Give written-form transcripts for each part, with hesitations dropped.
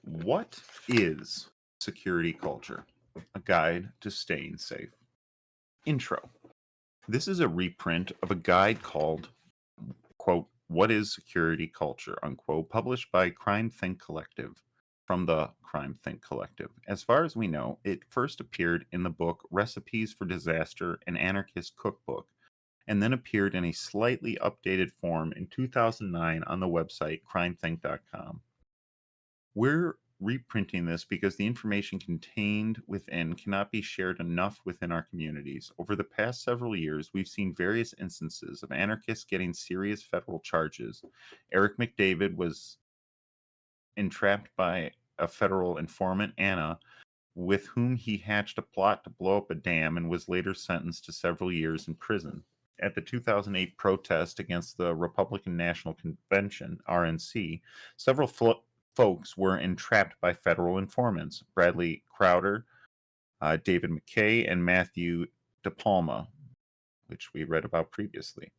What is security culture? A guide to staying safe. Intro. This is a reprint of a guide called, quote, What is Security Culture, unquote, published by Crime Think Collective from the Crime Think Collective. As far as we know, it first appeared in the book Recipes for Disaster, an Anarchist Cookbook, and then appeared in a slightly updated form in 2009 on the website crimethink.com. We're reprinting this because the information contained within cannot be shared enough within our communities. Over the past several years, we've seen various instances of anarchists getting serious federal charges. Eric McDavid was entrapped by a federal informant, Anna, with whom he hatched a plot to blow up a dam and was later sentenced to several years in prison. At the 2008 protest against the Republican National Convention, RNC, several folks were entrapped by federal informants: Bradley Crowder, David McKay, and Matthew DePalma, which we read about previously.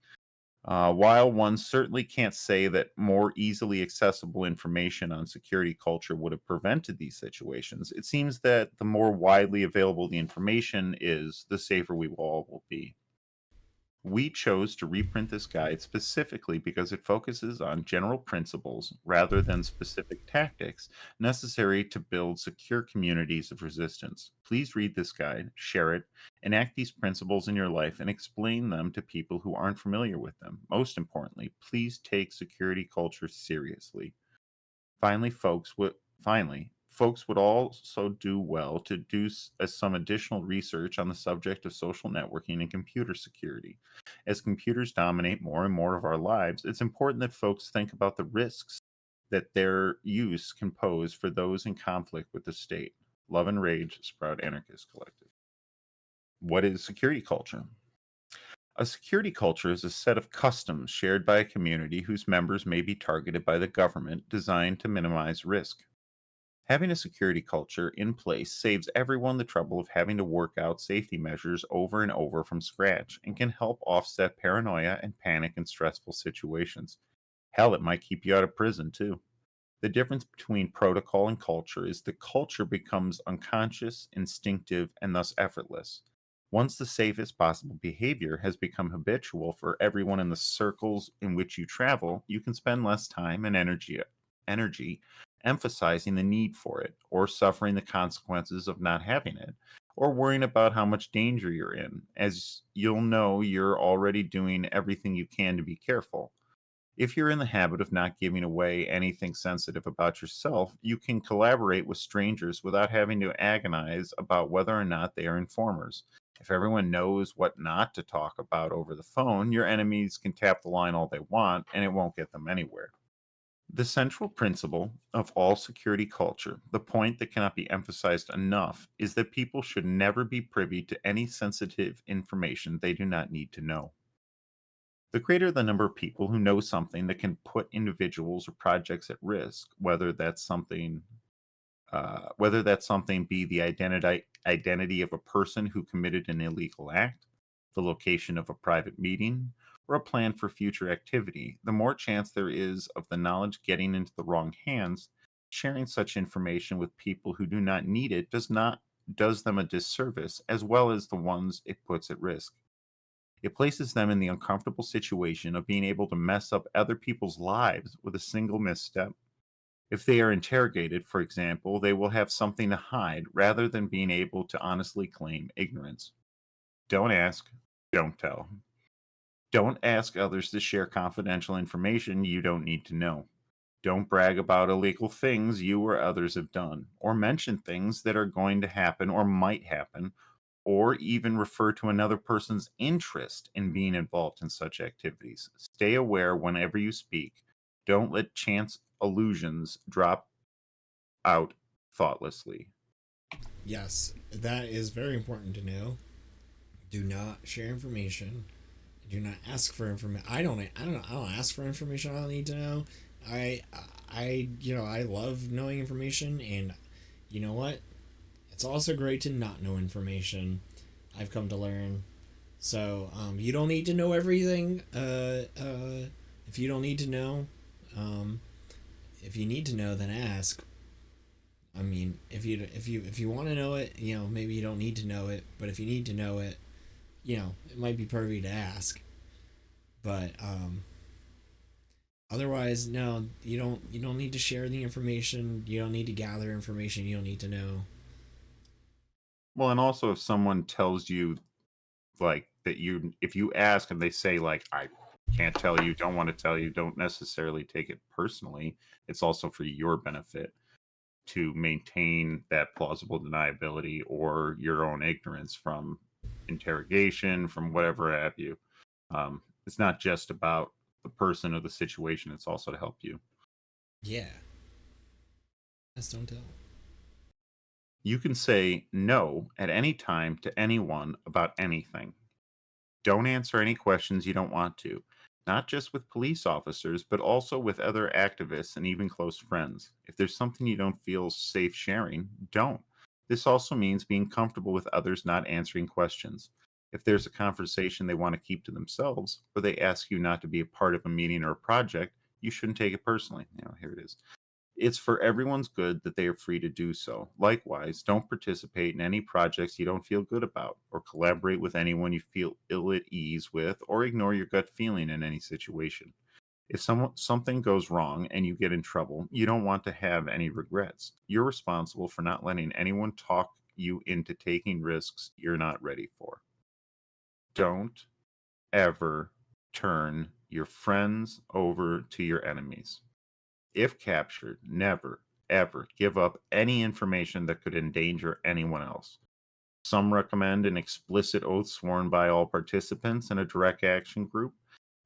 While one certainly can't say that more easily accessible information on security culture would have prevented these situations, it seems that the more widely available the information is, the safer we all will be. We chose to reprint this guide specifically because it focuses on general principles rather than specific tactics necessary to build secure communities of resistance. Please read this guide, share it, enact these principles in your life, and explain them to people who aren't familiar with them. Most importantly, please take security culture seriously. Folks would also do well to do some additional research on the subject of social networking and computer security. As computers dominate more and more of our lives, it's important that folks think about the risks that their use can pose for those in conflict with the state. Love and Rage, Sprout Anarchist Collective. What is security culture? A security culture is a set of customs shared by a community whose members may be targeted by the government, designed to minimize risk. Having a security culture in place saves everyone the trouble of having to work out safety measures over and over from scratch, and can help offset paranoia and panic in stressful situations. Hell, it might keep you out of prison too. The difference between protocol and culture is the culture becomes unconscious, instinctive, and thus effortless. Once the safest possible behavior has become habitual for everyone in the circles in which you travel, you can spend less time and energy emphasizing the need for it, or suffering the consequences of not having it, or worrying about how much danger you're in, as you'll know you're already doing everything you can to be careful. If you're in the habit of not giving away anything sensitive about yourself, you can collaborate with strangers without having to agonize about whether or not they are informers. If everyone knows what not to talk about over the phone, your enemies can tap the line all they want, and it won't get them anywhere. The central principle of all security culture, the point that cannot be emphasized enough, is that people should never be privy to any sensitive information they do not need to know. The greater the number of people who know something that can put individuals or projects at risk, whether that something be the identity of a person who committed an illegal act, the location of a private meeting, or a plan for future activity, the more chance there is of the knowledge getting into the wrong hands. Sharing such information with people who do not need it does them a disservice, as well as the ones it puts at risk. It places them in the uncomfortable situation of being able to mess up other people's lives with a single misstep. If they are interrogated, for example, they will have something to hide rather than being able to honestly claim ignorance. Don't ask, don't tell. Don't ask others to share confidential information you don't need to know. Don't brag about illegal things you or others have done, or mention things that are going to happen or might happen, or even refer to another person's interest in being involved in such activities. Stay aware whenever you speak. Don't let chance allusions drop out thoughtlessly. Yes, that is very important to know. Do not share information. Do not ask for information. I don't ask for information I don't need to know. I I love knowing information, and you know what? It's also great to not know information. I've come to learn. So you don't need to know everything. If you don't need to know, if you need to know, then ask. I mean, if you want to know it, maybe you don't need to know it, but if you need to know it, it might be perfect to ask. But otherwise, no, you don't need to share the information. You don't need to gather information you don't need to know. Well, and also if someone tells you like that, if you ask and they say like I can't tell you, don't want to tell you, don't necessarily take it personally. It's also for your benefit to maintain that plausible deniability or your own ignorance from interrogation, from whatever have you. It's not just about the person or the situation, it's also to help you. Yeah, just don't tell. You can say no at any time to anyone about anything. Don't answer any questions you don't want to, not just with police officers, but also with other activists and even close friends. If there's something you don't feel safe sharing, don't. This also means being comfortable with others not answering questions. If there's a conversation they want to keep to themselves, or they ask you not to be a part of a meeting or a project, you shouldn't take it personally. Here it is. It's for everyone's good that they are free to do so. Likewise, don't participate in any projects you don't feel good about, or collaborate with anyone you feel ill at ease with, or ignore your gut feeling in any situation. If something goes wrong and you get in trouble, you don't want to have any regrets. You're responsible for not letting anyone talk you into taking risks you're not ready for. Don't ever turn your friends over to your enemies. If captured, never, ever give up any information that could endanger anyone else. Some recommend an explicit oath sworn by all participants in a direct action group.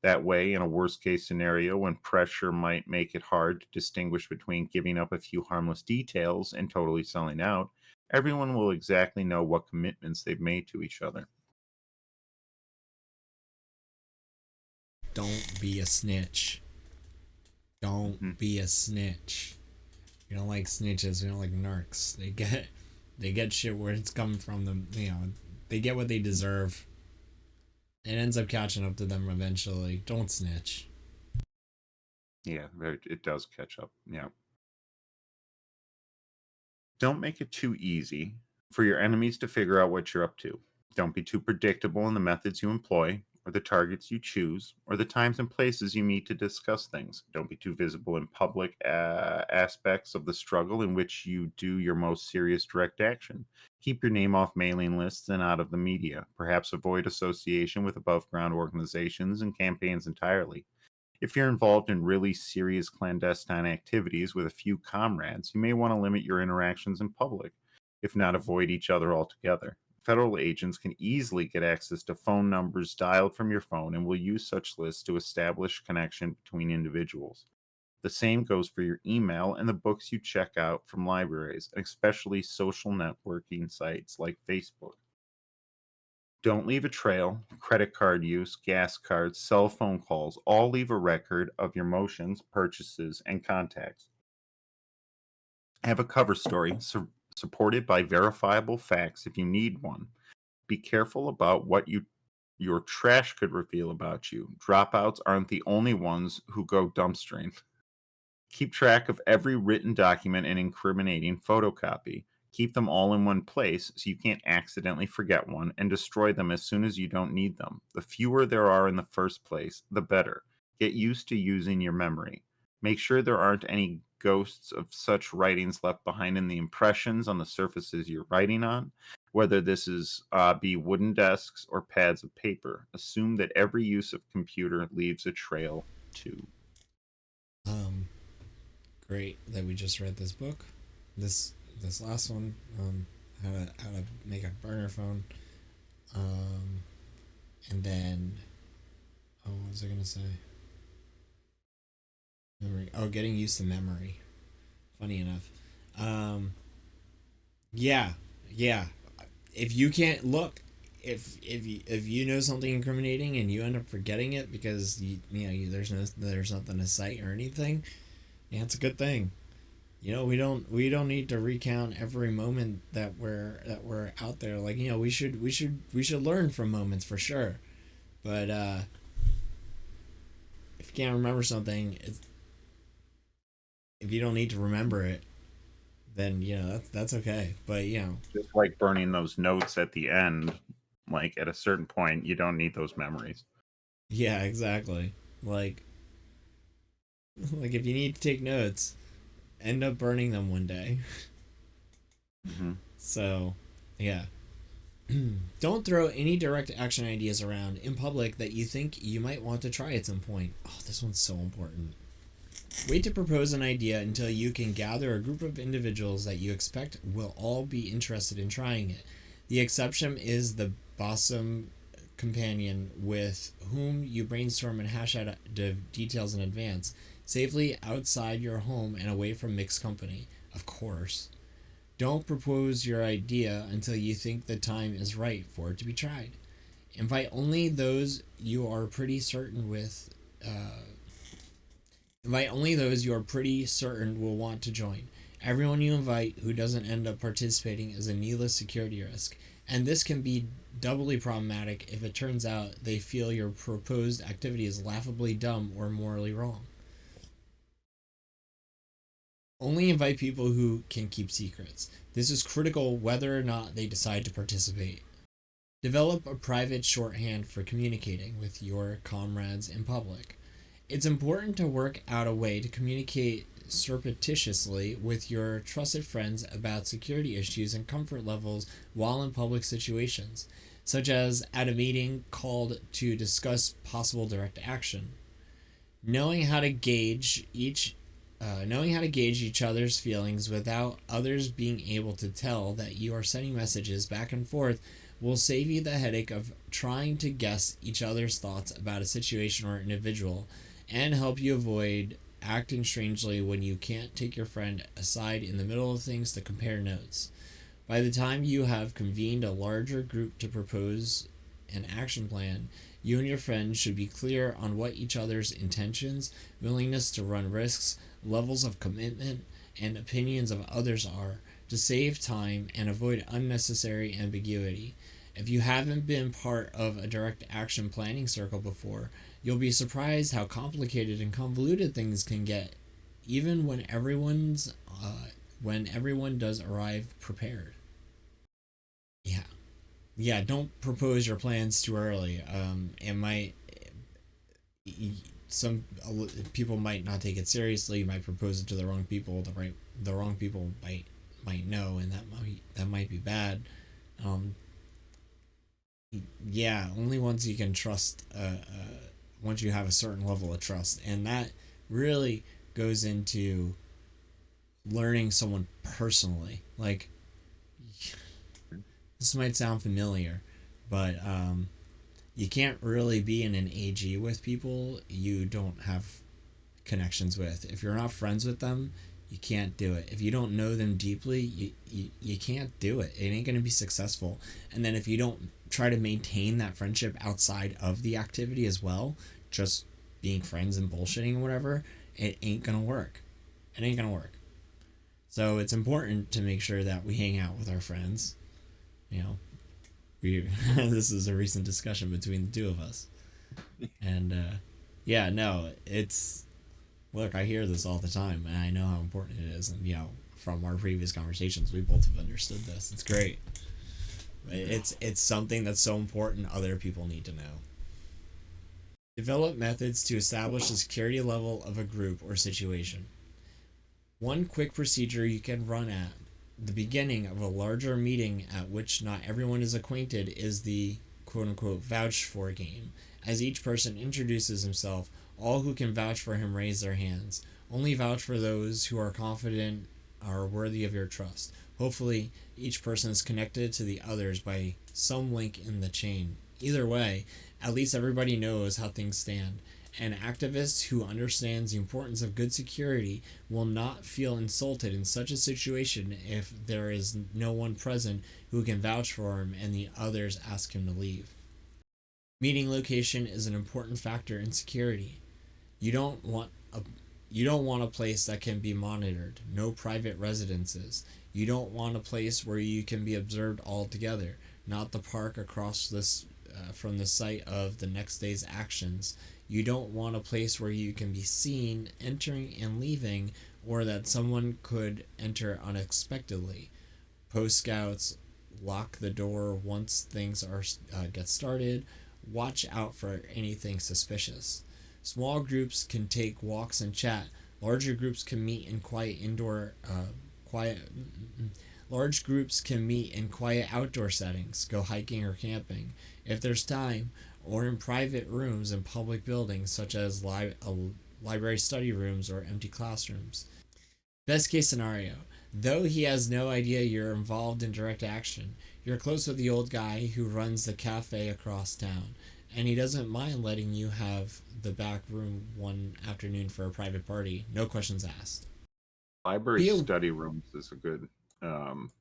That way, in a worst case scenario, when pressure might make it hard to distinguish between giving up a few harmless details and totally selling out, everyone will exactly know what commitments they've made to each other. Don't be a snitch. Don't Mhm. be a snitch. We don't like snitches. We don't like narcs. They get shit where it's coming from them. They get what they deserve. It ends up catching up to them eventually. Don't snitch. Yeah, it does catch up. Yeah. Don't make it too easy for your enemies to figure out what you're up to. Don't be too predictable in the methods you employ, or the targets you choose, or the times and places you meet to discuss things. Don't be too visible in public aspects of the struggle in which you do your most serious direct action. Keep your name off mailing lists and out of the media. Perhaps avoid association with above ground organizations and campaigns entirely. If you're involved in really serious clandestine activities with a few comrades, you may want to limit your interactions in public, if not avoid each other altogether. Federal agents can easily get access to phone numbers dialed from your phone and will use such lists to establish connection between individuals. The same goes for your email and the books you check out from libraries, especially social networking sites like Facebook. Don't leave a trail. Credit card use, gas cards, cell phone calls all leave a record of your motions, purchases, and contacts. Have a cover story supported by verifiable facts if you need one. Be careful about what your trash could reveal about you. Dropouts aren't the only ones who go dumpstering. Keep track of every written document and incriminating photocopy. Keep them all in one place so you can't accidentally forget one and destroy them as soon as you don't need them. The fewer there are in the first place, the better. Get used to using your memory. Make sure there aren't any ghosts of such writings left behind in the impressions on the surfaces you're writing on, whether this is be wooden desks or pads of paper. Assume that every use of computer leaves a trail too. Um, Great that we just read this book. This last one, how to make a burner phone. Um, and then what was I gonna say? Memory. Oh, getting used to memory. Funny enough. Um, yeah, yeah. If you can't look, if you know something incriminating and you end up forgetting it because there's nothing to cite or anything, yeah, it's a good thing. We don't need to recount every moment that we're out there. Like, we should learn from moments for sure. But if you can't remember something, if you don't need to remember it, then that's okay. But Just like burning those notes at the end, like at a certain point, you don't need those memories. yeah, exactly. Like like if you need to take notes, end up burning them one day. Hmm. So, yeah. Don't throw any direct action ideas around in public that you think you might want to try at some point. Oh, this one's so important. Wait to propose an idea until you can gather a group of individuals that you expect will all be interested in trying it. The exception is the bosom companion with whom you brainstorm and hash out the details in advance, safely outside your home and away from mixed company. Of course. Don't propose your idea until you think the time is right for it to be tried. Invite only those you are pretty certain with. Invite only those you are pretty certain will want to join. Everyone you invite who doesn't end up participating is a needless security risk, and this can be doubly problematic if it turns out they feel your proposed activity is laughably dumb or morally wrong. Only invite people who can keep secrets. This is critical whether or not they decide to participate. Develop a private shorthand for communicating with your comrades in public. It's important to work out a way to communicate surreptitiously with your trusted friends about security issues and comfort levels while in public situations, such as at a meeting called to discuss possible direct action. Knowing how to gauge each Knowing how to gauge each other's feelings without others being able to tell that you are sending messages back and forth will save you the headache of trying to guess each other's thoughts about a situation or individual and help you avoid acting strangely when you can't take your friend aside in the middle of things to compare notes. By the time you have convened a larger group to propose an action plan, you and your friends should be clear on what each other's intentions, willingness to run risks, levels of commitment, and opinions of others are to save time and avoid unnecessary ambiguity. If you haven't been part of a direct action planning circle before, you'll be surprised how complicated and convoluted things can get, even when everyone does arrive prepared. Yeah, yeah. Don't propose your plans too early. It might some people might not take it seriously. You might propose it to the wrong people. The wrong people might know, and that might be bad. Um, yeah, only once you can trust. Once you have a certain level of trust, and that really goes into learning someone personally. Like this might sound familiar, but you can't really be in an AG with people you don't have connections with. If you're not friends with them, you can't do it. If you don't know them deeply, you can't do it. It ain't going to be successful. And then if you don't try to maintain that friendship outside of the activity as well, just being friends and bullshitting or whatever, it ain't going to work. It ain't going to work. So it's important to make sure that we hang out with our friends. You know, we this is a recent discussion between the two of us. And yeah, no, it's look, I hear this all the time, and I know how important it is. And from our previous conversations, we both have understood this. It's great. It's something that's so important. Other people need to know. Develop methods to establish the security level of a group or situation. One quick procedure you can run at the beginning of a larger meeting at which not everyone is acquainted is the quote unquote vouch for game. As each person introduces himself, all who can vouch for him raise their hands. Only vouch for those who are confident are worthy of your trust. Hopefully, each person is connected to the others by some link in the chain. Either way, at least everybody knows how things stand. An activist who understands the importance of good security will not feel insulted in such a situation if there is no one present who can vouch for him and the others ask him to leave. Meeting location is an important factor in security. You don't want a you don't want a place that can be monitored, no private residences. You don't want a place where you can be observed altogether, not the park across this from the site of the next day's actions. You don't want a place where you can be seen entering and leaving or that someone could enter unexpectedly. Post scouts lock the door once things are get started. Watch out for anything suspicious. Small groups can take walks and chat. Larger groups can meet in quiet indoor quiet Large groups can meet in quiet outdoor settings, go hiking or camping if there's time, or in private rooms in public buildings such as library study rooms or empty classrooms. Best case scenario, though he has no idea you're involved in direct action, you're close with the old guy who runs the cafe across town, and he doesn't mind letting you have the back room one afternoon for a private party, no questions asked. Library Be a, study rooms is a good. Um,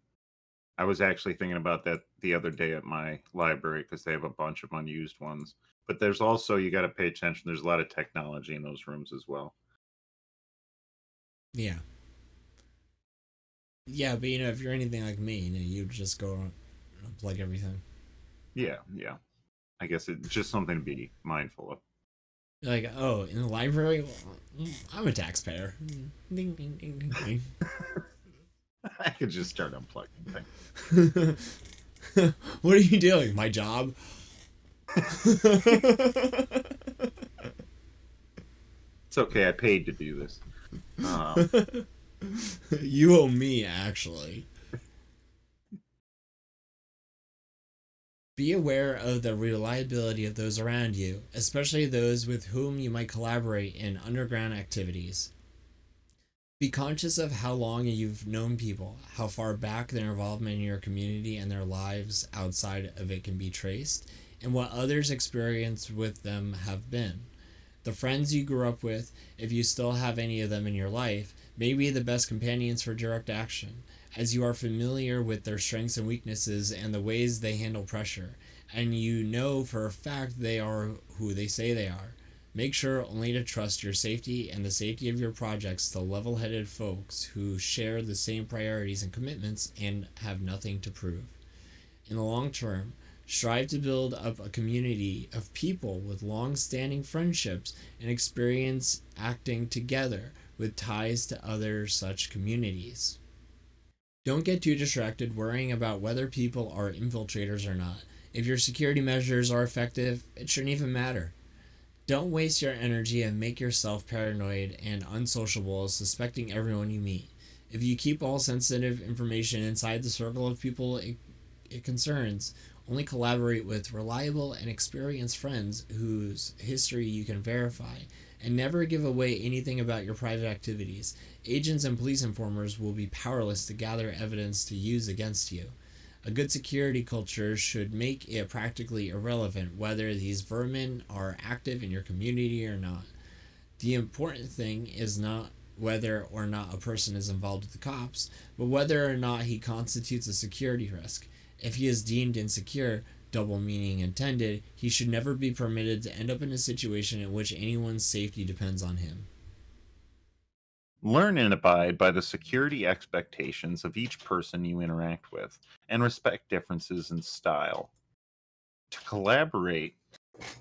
I was actually thinking about that the other day at my library because they have a bunch of unused ones. But there's also, you got to pay attention. There's a lot of technology in those rooms as well. yeah. Yeah, but if you're anything like me, you just go unplug everything. Yeah, yeah. I guess it's just something to be mindful of. Like, oh, in the library? Well, I'm a taxpayer. Ding, ding, ding, ding, ding. I could just start unplugging things. What are you doing? My job? It's okay. I paid to do this. Um, You owe me, actually. Be aware of the reliability of those around you, especially those with whom you might collaborate in underground activities. Be conscious of how long you've known people, how far back their involvement in your community and their lives outside of it can be traced, and what others' experience with them have been. The friends you grew up with, if you still have any of them in your life, may be the best companions for direct action, as you are familiar with their strengths and weaknesses and the ways they handle pressure, and you know for a fact they are who they say they are. Make sure only to trust your safety and the safety of your projects to level headed folks who share the same priorities and commitments and have nothing to prove. In the long term, strive to build up a community of people with long standing friendships and experience acting together with ties to other such communities. Don't get too distracted worrying about whether people are infiltrators or not. If your security measures are effective, it shouldn't even matter. Don't waste your energy and make yourself paranoid and unsociable, suspecting everyone you meet. If you keep all sensitive information inside the circle of people it concerns, only collaborate with reliable and experienced friends whose history you can verify, and never give away anything about your private activities. Agents and police informers will be powerless to gather evidence to use against you. A good security culture should make it practically irrelevant whether these vermin are active in your community or not. The important thing is not whether or not a person is involved with the cops, but whether or not he constitutes a security risk. If he is deemed insecure, double meaning intended, he should never be permitted to end up in a situation in which anyone's safety depends on him. Learn and abide by the security expectations of each person you interact with, and respect differences in style. To collaborate,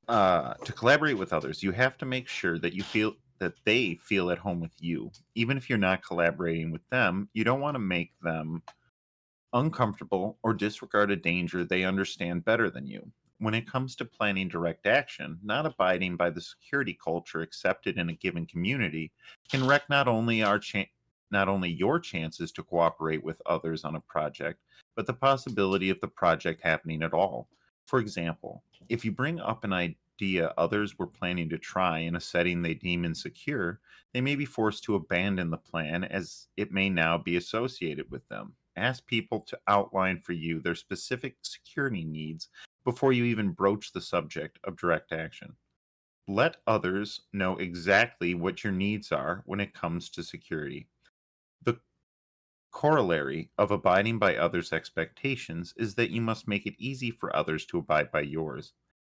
to collaborate with others, you have to make sure that they feel at home with you. Even if you're not collaborating with them, you don't want to make them uncomfortable or disregard a danger they understand better than you. When it comes to planning direct action, not abiding by the security culture accepted in a given community can wreck not only your chances to cooperate with others on a project, but the possibility of the project happening at all. For example, if you bring up an idea others were planning to try in a setting they deem insecure, they may be forced to abandon the plan as it may now be associated with them. Ask people to outline for you their specific security needs before you even broach the subject of direct action. Let others know exactly what your needs are when it comes to security. The corollary of abiding by others' expectations is that you must make it easy for others to abide by yours.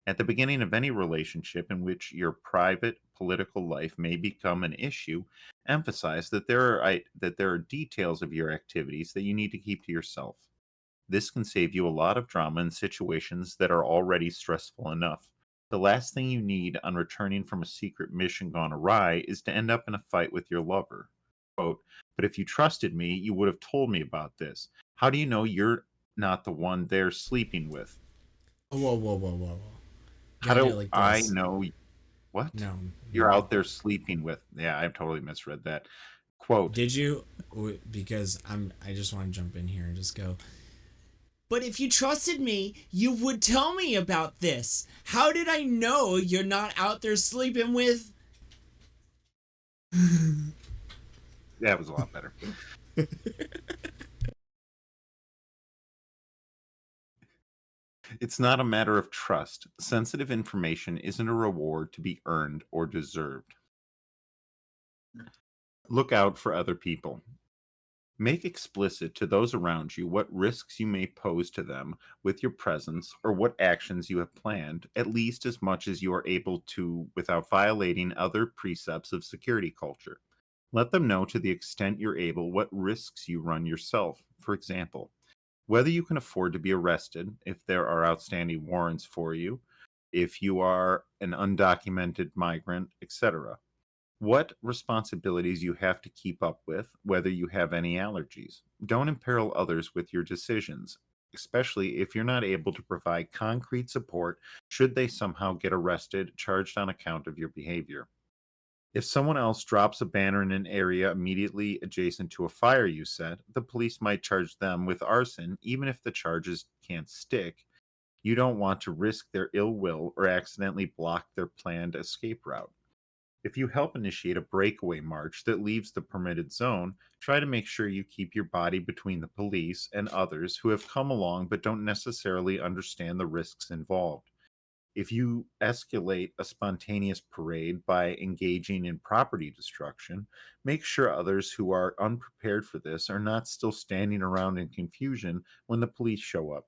At the beginning of any relationship in which your private political life may become an issue, emphasize that there are details of your activities that you need to keep to yourself. This can save you a lot of drama in situations that are already stressful enough. The last thing you need on returning from a secret mission gone awry is to end up in a fight with your lover. Quote, but if you trusted me, you would have told me about this. How do you know you're not the one they're sleeping with? Whoa, whoa, whoa, whoa, whoa. How Got it do like I this. know what? No, You're no. out there sleeping with. Yeah, I totally misread that. Quote, Did you? Because I just want to jump in here and just go. But if you trusted me, you would tell me about this. How did I know you're not out there sleeping with? that was a lot better. It's not a matter of trust. Sensitive information isn't a reward to be earned or deserved. Look out for other people. Make explicit to those around you what risks you may pose to them with your presence or what actions you have planned, at least as much as you are able to without violating other precepts of security culture. Let them know to the extent you're able what risks you run yourself. For example, whether you can afford to be arrested if there are outstanding warrants for you, if you are an undocumented migrant, etc. What responsibilities you have to keep up with, whether you have any allergies. Don't imperil others with your decisions, especially if you're not able to provide concrete support should they somehow get arrested, charged on account of your behavior. If someone else drops a banner in an area immediately adjacent to a fire you set, the police might charge them with arson, even if the charges can't stick. You don't want to risk their ill will or accidentally block their planned escape route. If you help initiate a breakaway march that leaves the permitted zone, try to make sure you keep your body between the police and others who have come along but don't necessarily understand the risks involved. If you escalate a spontaneous parade by engaging in property destruction, make sure others who are unprepared for this are not still standing around in confusion when the police show up.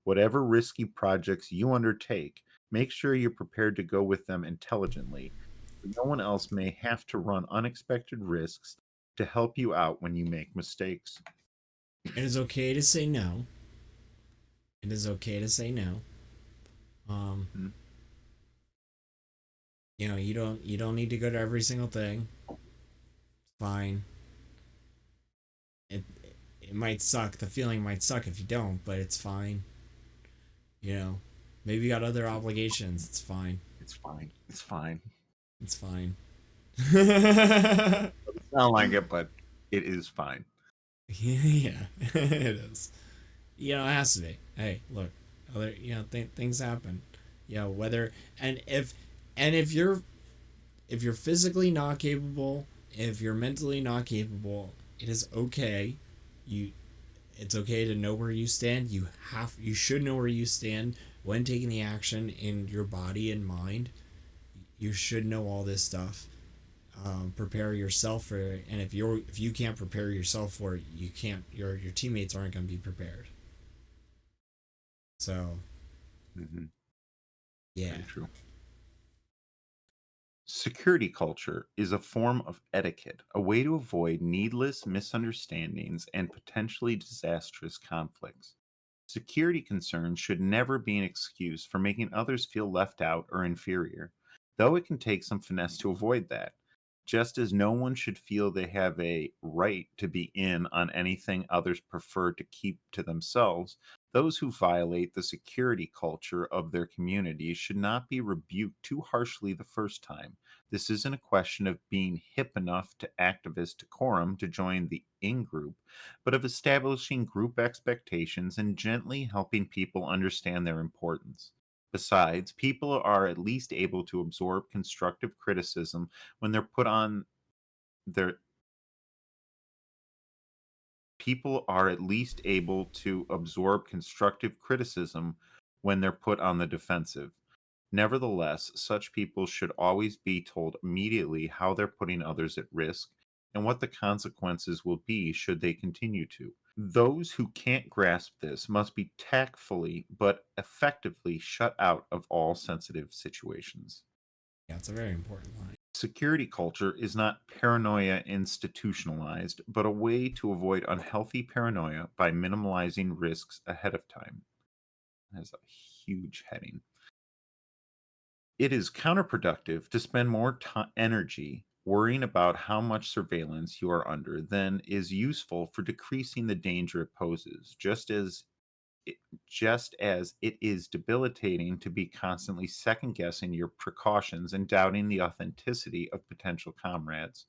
Whatever risky projects you undertake, make sure you're prepared to go with them intelligently. No one else may have to run unexpected risks to help you out when you make mistakes. It is okay to say no. It is okay to say no. Um, Mhm. you don't need to go to every single thing. It's fine. It it might suck. The feeling might suck if you don't, but it's fine. You know, maybe you got other obligations. It's fine. It's fine. It's fine. It's fine. Doesn't sound like it, but it is fine. Yeah, it is. It has to be. Hey, look, things happen. Whether and if you're physically not capable, if you're mentally not capable, it is okay. You, it's okay to know where you stand. You should know where you stand when taking the action in your body and mind. You should know all this stuff. Prepare yourself for it, and if you can't prepare yourself for it, you can't. Your teammates aren't going to be prepared. So Hmm. yeah, Very true. Security culture is a form of etiquette, a way to avoid needless misunderstandings and potentially disastrous conflicts. Security concerns should never be an excuse for making others feel left out or inferior, though it can take some finesse to avoid that. Just as no one should feel they have a right to be in on anything others prefer to keep to themselves, those who violate the security culture of their community should not be rebuked too harshly the first time. This isn't a question of being hip enough to activist decorum to join the in group, but of establishing group expectations and gently helping people understand their importance. Besides, people are at least able to absorb constructive criticism when they're put on their people are at least able to absorb constructive criticism when they're put on the defensive. Nevertheless, such people should always be told immediately how they're putting others at risk and what the consequences will be should they continue to. Those who can't grasp this must be tactfully but effectively shut out of all sensitive situations. it's a very important line. Security culture is not paranoia institutionalized, but a way to avoid unhealthy paranoia by minimalizing risks ahead of time. That's a huge heading. It is counterproductive to spend more energy Worrying about how much surveillance you are under then is useful for decreasing the danger it poses, it, just as it is debilitating to be constantly second guessing your precautions and doubting the authenticity of potential comrades.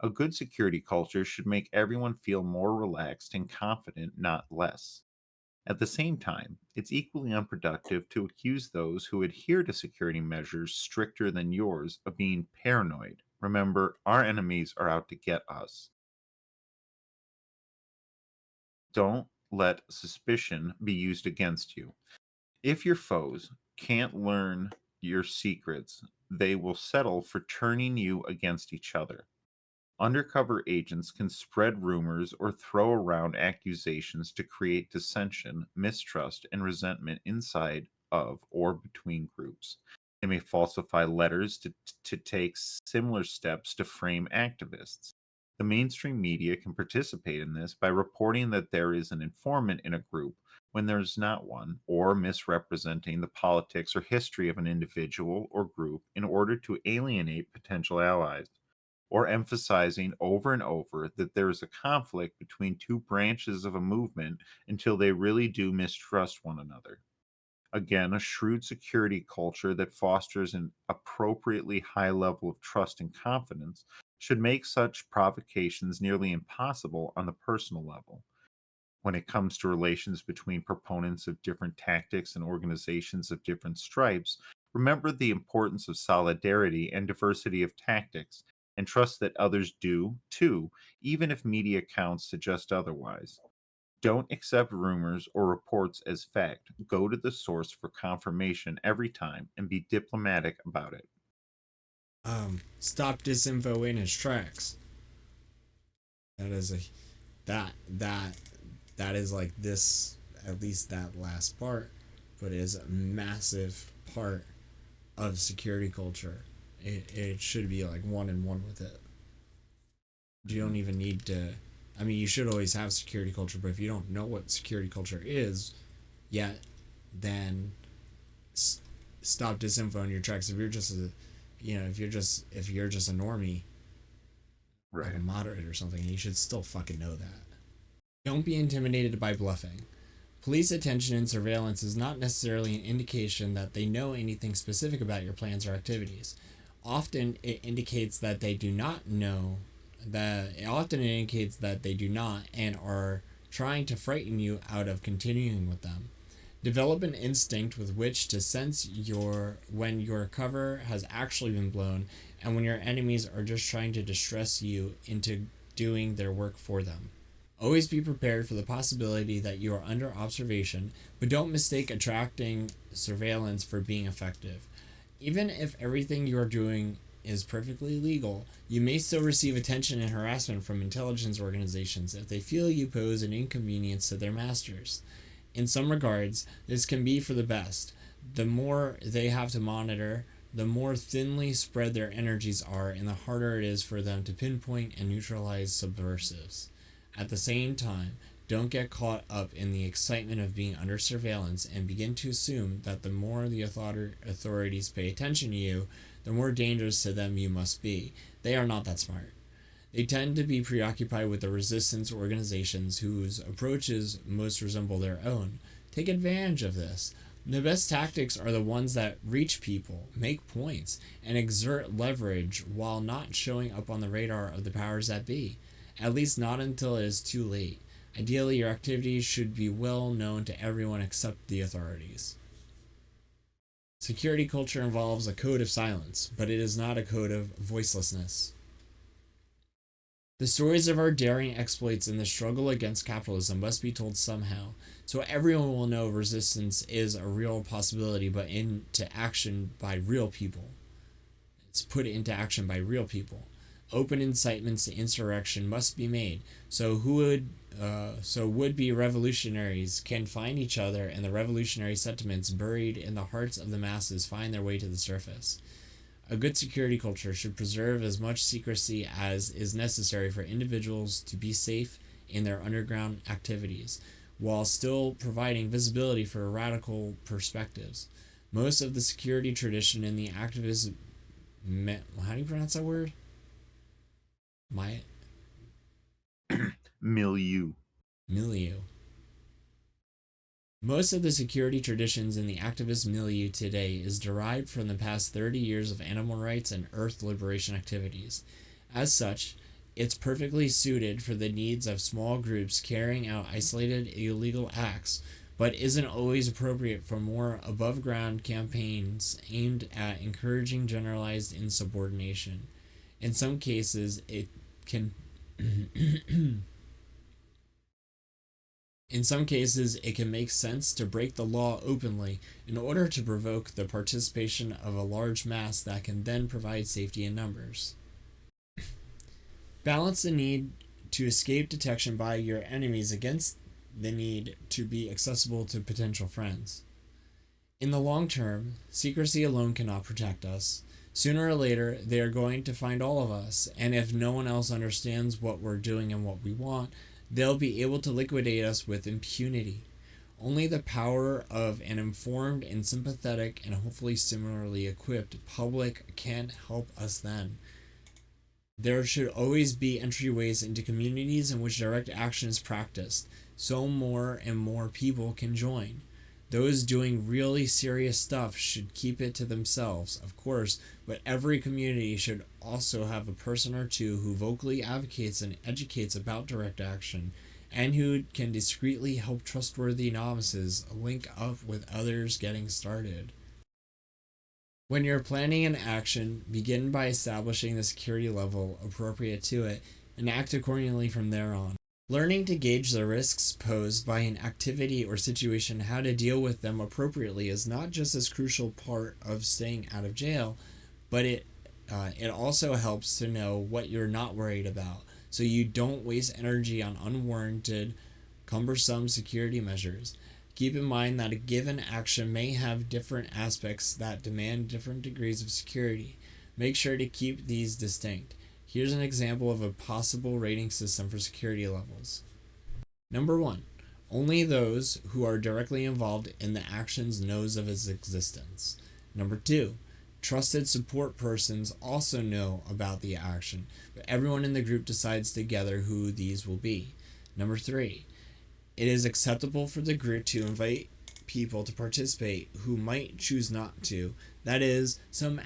A good security culture should make everyone feel more relaxed and confident, not less. At the same time, it's equally unproductive to accuse those who adhere to security measures stricter than yours of being paranoid. Remember, our enemies are out to get us. Don't let suspicion be used against you. If your foes can't learn your secrets, they will settle for turning you against each other. Undercover agents can spread rumors or throw around accusations to create dissension, mistrust, and resentment inside of or between groups. They may falsify letters to take similar steps to frame activists. The mainstream media can participate in this by reporting that there is an informant in a group when there's not one, or misrepresenting the politics or history of an individual or group in order to alienate potential allies, or emphasizing over and over that there is a conflict between two branches of a movement until they really do mistrust one another. Again, a shrewd security culture that fosters an appropriately high level of trust and confidence should make such provocations nearly impossible on the personal level. When it comes to relations between proponents of different tactics and organizations of different stripes, remember the importance of solidarity and diversity of tactics, and trust that others do too, even if media accounts suggest otherwise. Don't accept rumors or reports as fact. Go to the source for confirmation every time and be diplomatic about it. Stop disinfo in its tracks. That is a that that that is like this, at least that last part, but it is a massive part of security culture. It should be like one and one with it. You don't even need to. I mean, you should always have security culture, but if you don't know what security culture is yet, then stop disinfo in your tracks. If you're just a, if you're just a normie, like a Right. moderate or something, you should still fucking know that. Don't be intimidated by bluffing. Police attention and surveillance is not necessarily an indication that they know anything specific about your plans or activities. Often it indicates that they do not know that often it indicates that they do not and are trying to frighten you out of continuing with them. Develop an instinct with which to sense when your cover has actually been blown and when your enemies are just trying to distress you into doing their work for them. Always be prepared for the possibility that you are under observation, but don't mistake attracting surveillance for being effective. Even if everything you are doing is perfectly legal, you may still receive attention and harassment from intelligence organizations if they feel you pose an inconvenience to their masters. In some regards, this can be for the best. The more they have to monitor, the more thinly spread their energies are, and the harder it is for them to pinpoint and neutralize subversives. At the same time, don't get caught up in the excitement of being under surveillance and begin to assume that the more the authorities pay attention to you, the more dangerous to them you must be. They are not that smart. They tend to be preoccupied with the resistance organizations whose approaches most resemble their own. Take advantage of this. The best tactics are the ones that reach people, make points, and exert leverage while not showing up on the radar of the powers that be. At least not until it is too late. Ideally, your activities should be well known to everyone except the authorities. Security culture involves a code of silence, but it is not a code of voicelessness. The stories of our daring exploits in the struggle against capitalism must be told somehow, so everyone will know resistance is a real possibility, but into action by real people. It's put into action by real people. Open incitements to insurrection must be made, so would-be revolutionaries can find each other, and the revolutionary sentiments buried in the hearts of the masses find their way to the surface. A good security culture should preserve as much secrecy as is necessary for individuals to be safe in their underground activities, while still providing visibility for radical perspectives. Most of the security tradition in the activist how do you pronounce that word? My Milieu. milieu. Most of the security traditions in the activist milieu today is derived from the past 30 years of animal rights and earth liberation activities. As such, it's perfectly suited for the needs of small groups carrying out isolated illegal acts, but isn't always appropriate for more above ground campaigns aimed at encouraging generalized insubordination. In some cases, it can In some cases, it can make sense to break the law openly in order to provoke the participation of a large mass that can then provide safety in numbers. Balance the need to escape detection by your enemies against the need to be accessible to potential friends. In the long term, secrecy alone cannot protect us. Sooner or later, they are going to find all of us, and if no one else understands what we're doing and what we want, they'll be able to liquidate us with impunity. Only the power of an informed and sympathetic and hopefully similarly equipped public can help us then. There should always be entryways into communities in which direct action is practiced, so more and more people can join. Those doing really serious stuff should keep it to themselves, of course, but every community should also have a person or two who vocally advocates and educates about direct action, and who can discreetly help trustworthy novices link up with others getting started. When you're planning an action, begin by establishing the security level appropriate to it and act accordingly from there on. Learning to gauge the risks posed by an activity or situation, how to deal with them appropriately, is not just as crucial part of staying out of jail, but it also helps to know what you're not worried about, so you don't waste energy on unwarranted, cumbersome security measures. Keep in mind that a given action may have different aspects that demand different degrees of security. Make sure to keep these distinct. Here's an example of a possible rating system for security levels. Number 1. Only those who are directly involved in the actions knows of its existence. Number 2. Trusted support persons also know about the action, but everyone in the group decides together who these will be. Number 3. It is acceptable for the group to invite people to participate who might choose not to. That is, some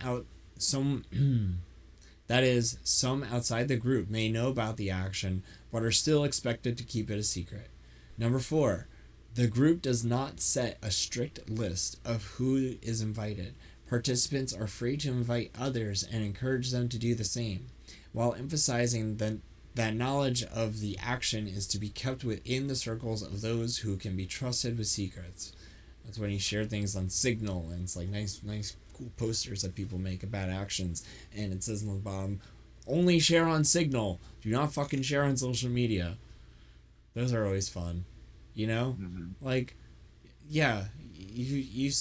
some outside the group may know about the action but are still expected to keep it a secret. Number 4, the group does not set a strict list of who is invited. Participants are free to invite others and encourage them to do the same, while emphasizing that knowledge of the action is to be kept within the circles of those who can be trusted with secrets. That's when you share things on Signal, and it's like nice, cool posters that people make about actions, and it says on the bottom, "Only share on Signal. Do not fucking share on social media." Those are always fun, you know. Mm-hmm. Like, yeah, you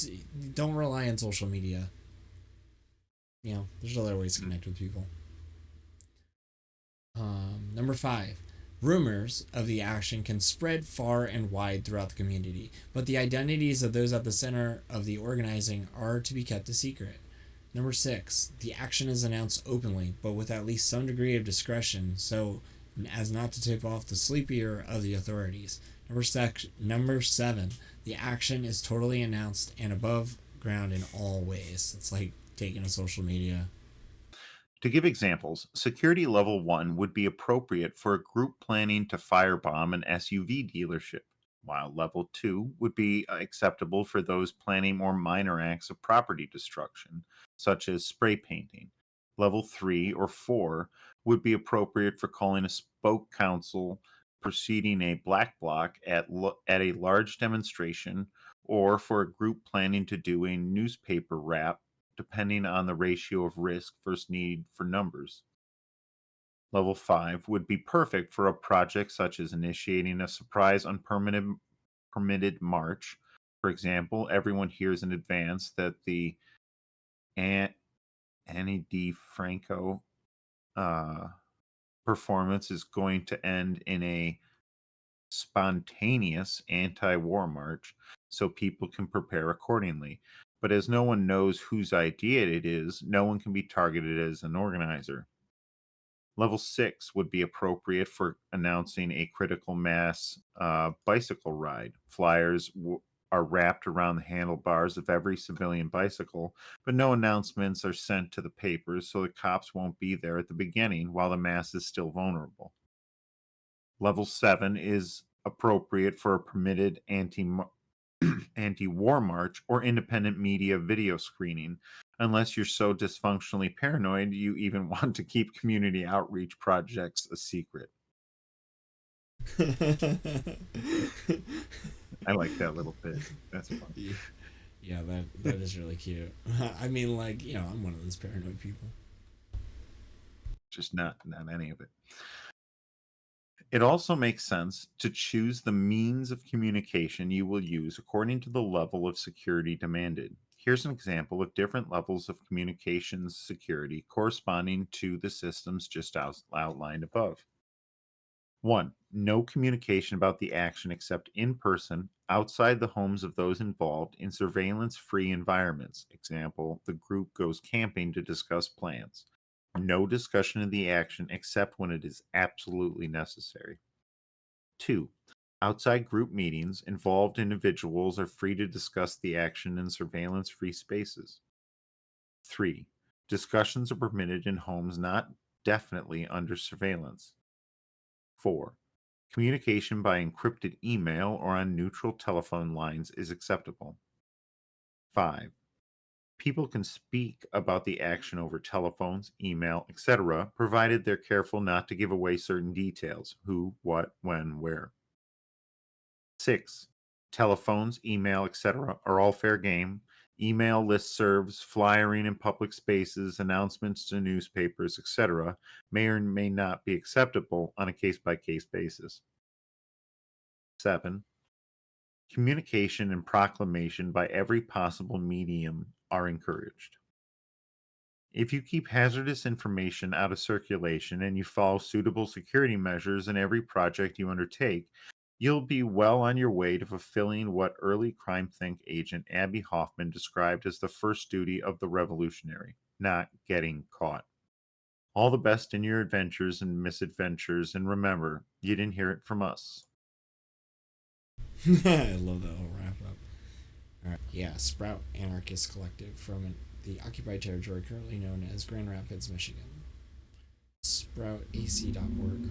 don't rely on social media. You know, there's other ways to connect with people. Number 5. Rumors of the action can spread far and wide throughout the community, but the identities of those at the center of the organizing are to be kept a secret. Number 6. The action is announced openly, but with at least some degree of discretion, so as not to tip off the sleepier of the authorities. Number 7. The action is totally announced and above ground in all ways. It's like taking a social media. To give examples, security level 1 would be appropriate for a group planning to firebomb an SUV dealership, while level 2 would be acceptable for those planning more minor acts of property destruction, such as spray painting. Level 3 or 4 would be appropriate for calling a spoke council preceding a black bloc at a large demonstration, or for a group planning to do a newspaper wrap depending on the ratio of risk versus need for numbers. Level 5 would be perfect for a project such as initiating a surprise permitted march. For example, everyone hears in advance that the Annie D. Franco uh, performance is going to end in a spontaneous anti war march so people can prepare accordingly. But as no one knows whose idea it is, no one can be targeted as an organizer. Level 6 would be appropriate for announcing a critical mass bicycle ride. Are wrapped around the handlebars of every civilian bicycle, but no announcements are sent to the papers, so the cops won't be there at the beginning while the mass is still vulnerable. Level 7 is appropriate for a permitted anti-war march or independent media video screening, unless you're so dysfunctionally paranoid you even want to keep community outreach projects a secret. I like that little bit. That's fun. Yeah, that is really cute. I mean, like, I'm one of those paranoid people. Just not any of it. It also makes sense to choose the means of communication you will use according to the level of security demanded. Here's an example of different levels of communications security corresponding to the systems just outlined above. 1. No communication about the action except in person, outside the homes of those involved in surveillance free environments. Example, the group goes camping to discuss plans. No discussion of the action except when it is absolutely necessary. 2. Outside group meetings, involved individuals are free to discuss the action in surveillance free spaces. 3. Discussions are permitted in homes not definitely under surveillance. 4. Communication by encrypted email or on neutral telephone lines is acceptable. 5. People can speak about the action over telephones, email, etc., provided they're careful not to give away certain details: who, what, when, where. 6. Telephones, email, etc. are all fair game. Email listservs, flyering in public spaces, announcements to newspapers, etc., may or may not be acceptable on a case by case basis. 7. Communication and proclamation by every possible medium are encouraged. If you keep hazardous information out of circulation and you follow suitable security measures in every project you undertake, you'll be well on your way to fulfilling what early crime think agent Abby Hoffman described as the first duty of the revolutionary: not getting caught. All the best in your adventures and misadventures, and remember, you didn't hear it from us. I love that whole wrap up. All right. Yeah, Sprout Anarchist Collective from the occupied territory currently known as Grand Rapids, Michigan. SproutAC.org.